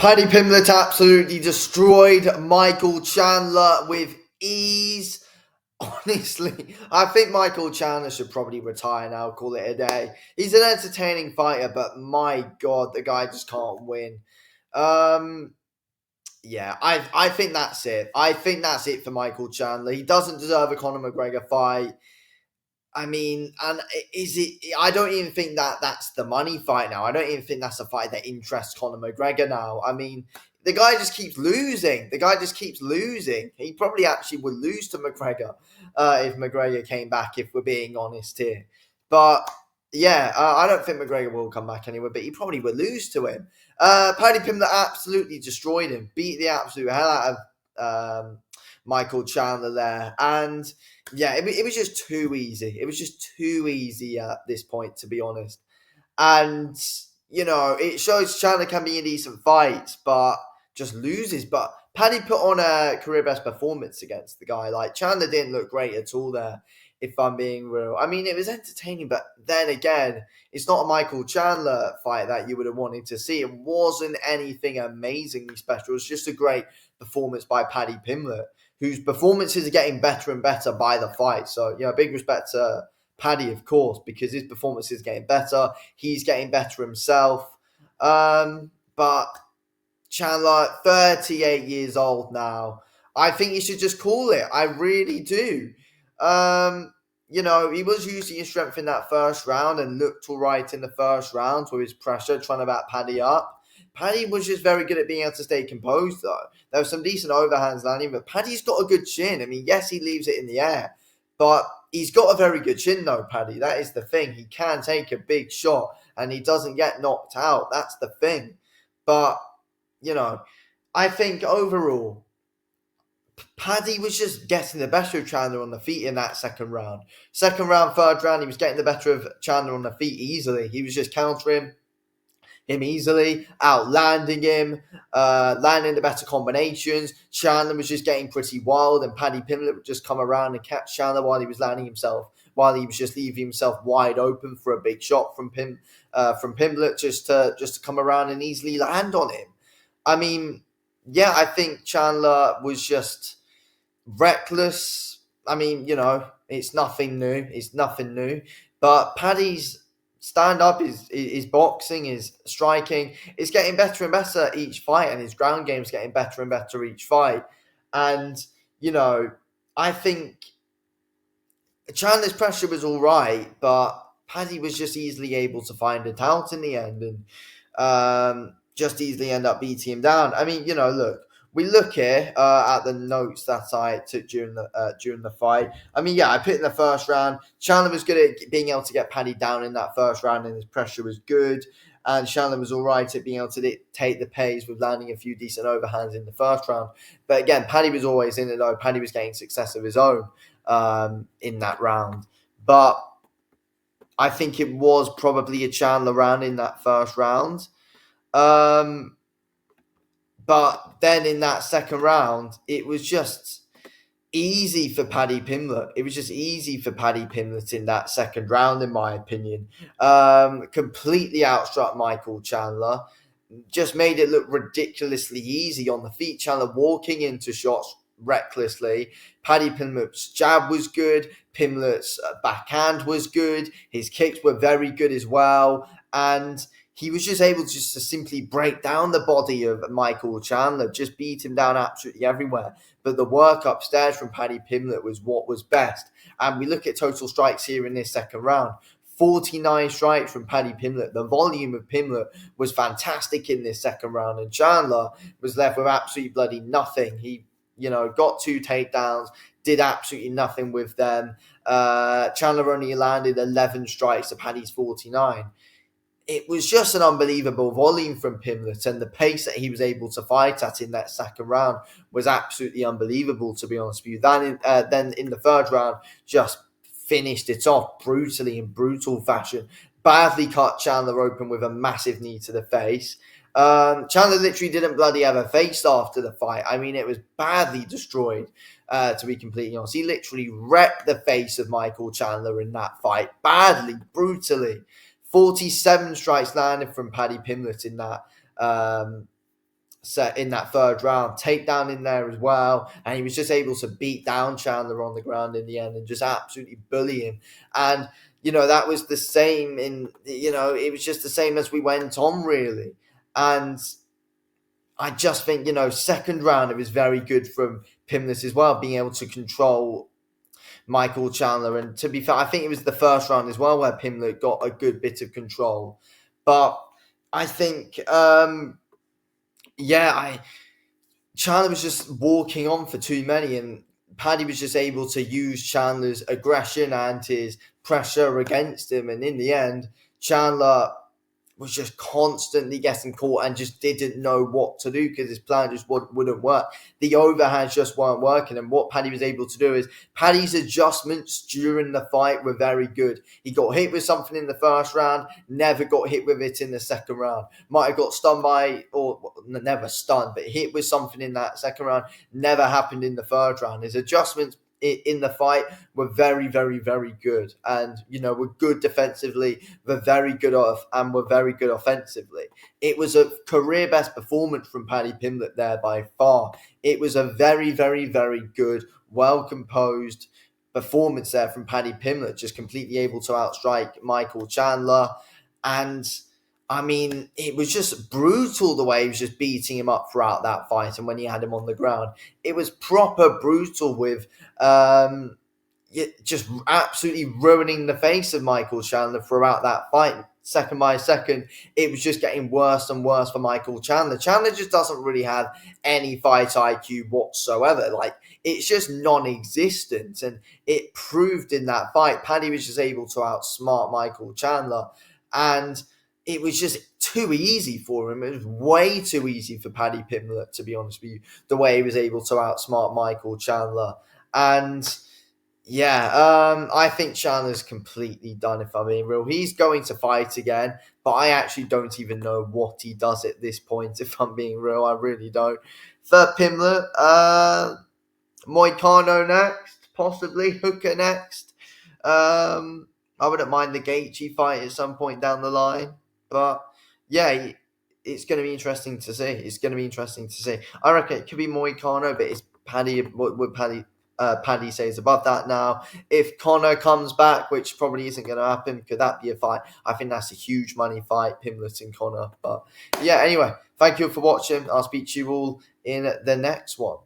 Paddy Pimblett absolutely destroyed Michael Chandler with ease. Honestly, I think Michael Chandler should probably retire now, call it a day. He's an entertaining fighter, but my God, the guy just can't win. Um, yeah, I think that's it. I think that's it for Michael Chandler. He doesn't deserve a Conor McGregor fight. I mean, and is it? I don't even think that that's the money fight now. I don't even think that's a fight that interests Conor McGregor now. I mean, the guy just keeps losing. The guy just keeps losing. He probably actually would lose to McGregor if McGregor came back. If we're being honest here, but yeah, I don't think McGregor will come back anyway. But he probably would lose to him. Paddy Pimblett absolutely destroyed him, beat the absolute hell out of Michael Chandler there, and yeah, it was just too easy. It was just too easy at this point, to be honest. And, it shows Chandler can be in decent fights, but just loses. But Paddy put on a career best performance against the guy. Like, Chandler didn't look great at all there, if I'm being real. I mean, it was entertaining, but then again, it's not a Michael Chandler fight that you would have wanted to see. It wasn't anything amazingly special. It was just a great performance by Paddy Pimblett, whose performances are getting better and better by the fight. So, big respect to Paddy, of course, because his performance is getting better. He's getting better himself. But Chandler, 38 years old now. I think you should just call it. I really do. He was using his strength in that first round and looked all right in the first round with his pressure, trying to back Paddy up. Paddy was just very good at being able to stay composed, though. There were some decent overhands landing, but Paddy's got a good chin. I mean, yes, he leaves it in the air, but he's got a very good chin, though, Paddy. That is the thing. He can take a big shot, and he doesn't get knocked out. That's the thing. But, I think overall, Paddy was just getting the better of Chandler on the feet in that second round. Second round, third round, he was getting the better of Chandler on the feet easily. He was just countering him easily, outlanding him, landing the better combinations. Chandler was just getting pretty wild, and Paddy Pimblett would just come around and catch Chandler while he was landing himself, while he was just leaving himself wide open for a big shot from Pimblett just to come around and easily land on him. I mean, yeah, I think Chandler was just reckless. I mean, it's nothing new. It's nothing new. But Paddy's stand up, his boxing, his striking, is getting better and better each fight, and his ground game is getting better and better each fight. And, I think Chandler's pressure was all right, but Paddy was just easily able to find it out in the end and just easily end up beating him down. I mean, look, we look here at the notes that I took during the fight. I mean, yeah, I put in the first round. Chandler was good at being able to get Paddy down in that first round, and his pressure was good. And Chandler was all right at being able to dictate the pace with landing a few decent overhands in the first round. But again, Paddy was always in it, though. Paddy was getting success of his own in that round. But I think it was probably a Chandler round in that first round. But then in that second round, it was just easy for Paddy Pimblett. It was just easy for Paddy Pimblett in that second round, in my opinion. Completely outstruck Michael Chandler. Just made it look ridiculously easy on the feet. Chandler walking into shots recklessly. Paddy Pimblett's jab was good. Pimblett's backhand was good. His kicks were very good as well. And he was just able to simply break down the body of Michael Chandler, just beat him down absolutely everywhere. But the work upstairs from Paddy Pimblett was what was best. And we look at total strikes here in this second round. 49 strikes from Paddy Pimblett. The volume of Pimblett was fantastic in this second round, and Chandler was left with absolutely bloody nothing. He, got 2 takedowns, did absolutely nothing with them. Chandler only landed 11 strikes to Paddy's 49. It was just an unbelievable volume from Pimblett, and the pace that he was able to fight at in that second round was absolutely unbelievable, to be honest with you. Then in the third round, just finished it off brutally in brutal fashion. Badly cut Chandler open with a massive knee to the face. Chandler literally didn't bloody ever face after the fight. I mean, it was badly destroyed, to be completely honest. He literally wrecked the face of Michael Chandler in that fight. Badly, brutally. 47 strikes landed from Paddy Pimblett in that set in that third round, takedown in there as well, and he was just able to beat down Chandler on the ground in the end and just absolutely bully him. And that was the same it was just the same as we went on, really. And I just think, second round, it was very good from Pimblett as well, being able to control Michael Chandler. And to be fair, I think it was the first round as well where Pimblett got a good bit of control. But I think, Chandler was just walking on for too many, and Paddy was just able to use Chandler's aggression and his pressure against him. And in the end, Chandler was just constantly getting caught and just didn't know what to do because his plan just wouldn't work. The overhands just weren't working. And what Paddy was able to do is Paddy's adjustments during the fight were very good. He got hit with something in the first round, never got hit with it in the second round. Might have got stunned never stunned, but hit with something in that second round. Never happened in the third round. His adjustments in the fight were very, very, very good, and were good defensively, were very good and were very good offensively. It was a career best performance from Paddy Pimblett there by far. It was a very, very, very good, well composed performance there from Paddy Pimblett, just completely able to outstrike Michael Chandler. And I mean, it was just brutal the way he was just beating him up throughout that fight, and when he had him on the ground, it was proper brutal with just absolutely ruining the face of Michael Chandler throughout that fight. Second by second, it was just getting worse and worse for Michael Chandler. Chandler just doesn't really have any fight IQ whatsoever. Like, it's just non-existent, and it proved in that fight. Paddy was just able to outsmart Michael Chandler, and it was just too easy for him. It was way too easy for Paddy Pimblett, to be honest with you, the way he was able to outsmart Michael Chandler. And I think Chandler's completely done, if I'm being real. He's going to fight again, but I actually don't even know what he does at this point, if I'm being real. I really don't. For Pimblett, Moicano next, possibly. Hooker next. I wouldn't mind the Gaethje fight at some point down the line. But it's going to be interesting to see. I reckon it could be Moicano, but it's Paddy. Would Paddy says above that now. If Conor comes back, which probably isn't going to happen, could that be a fight? I think that's a huge money fight, Pimblett and Conor. But anyway, thank you for watching. I'll speak to you all in the next one.